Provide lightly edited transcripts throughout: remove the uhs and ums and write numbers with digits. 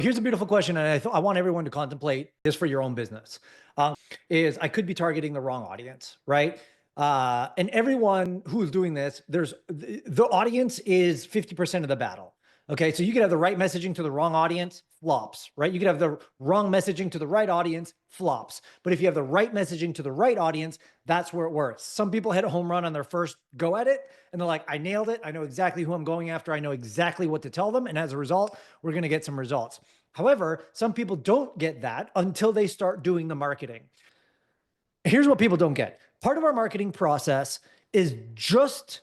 Here's a beautiful question, and I want everyone to contemplate this for your own business. Is I could be targeting the wrong audience, right? And everyone who's doing this, there's the audience is 50% of the battle. Okay, so you could have the right messaging to the wrong audience, flops, right? You could have the wrong messaging to the right audience, flops. But if you have the right messaging to the right audience, that's where it works. Some people hit a home run on their first go at it, and they're like, I nailed it. I know exactly who I'm going after. I know exactly what to tell them. And as a result, we're going to get some results. However, some people don't get that until they start doing the marketing. Here's what people don't get. Part of our marketing process is just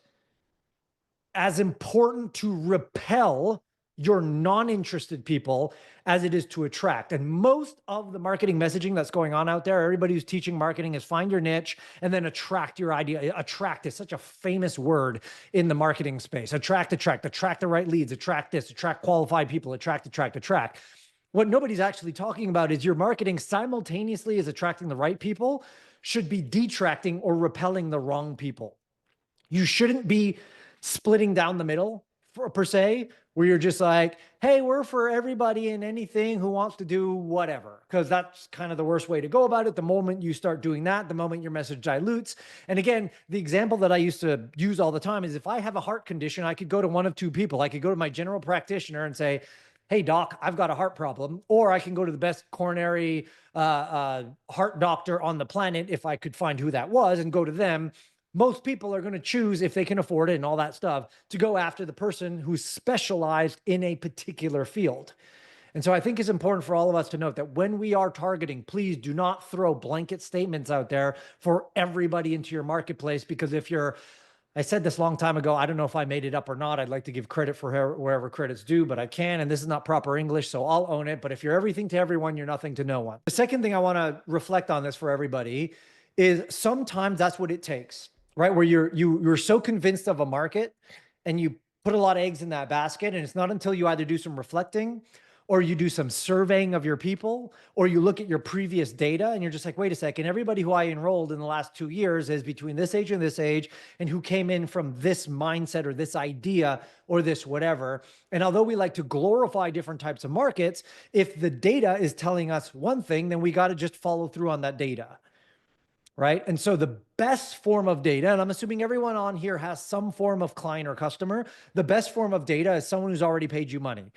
as important to repel your non-interested people as it is to attract. And most of the marketing messaging that's going on out there, everybody who's teaching marketing, is find your niche and then attract your idea. Attract is such a famous word in the marketing space. Attract the right leads, attract this, attract qualified people, attract. What nobody's actually talking about is your marketing simultaneously as attracting the right people should be detracting or repelling the wrong people. You shouldn't be splitting down the middle per se, where you're just like, hey, we're for everybody and anything who wants to do whatever, because that's kind of the worst way to go about it. The moment you start doing that, the moment your message dilutes. And again, the example that I used to use all the time is if I have a heart condition, I could go to one of two people. I could go to my general practitioner and say, hey, doc, I've got a heart problem. Or I can go to the best coronary heart doctor on the planet if I could find who that was and go to them. Most people are going to choose, if they can afford it and all that stuff, to go after the person who's specialized in a particular field. And so I think it's important for all of us to note that when we are targeting, please do not throw blanket statements out there for everybody into your marketplace, because if you're, I said this a long time ago, I don't know if I made it up or not. I'd like to give credit for wherever credit's due, but I can, and this is not proper English, so I'll own it. But if you're everything to everyone, you're nothing to no one. The second thing I want to reflect on this for everybody is sometimes that's what it takes, right? Where you're so convinced of a market and you put a lot of eggs in that basket, and it's not until you either do some reflecting or you do some surveying of your people, or you look at your previous data and you're just like, wait a second, everybody who I enrolled in the last 2 years is between this age and this age, and who came in from this mindset or this idea or this whatever. And although we like to glorify different types of markets, if the data is telling us one thing, then we got to just follow through on that data. Right? And so the best form of data, and I'm assuming everyone on here has some form of client or customer, the best form of data is someone who's already paid you money.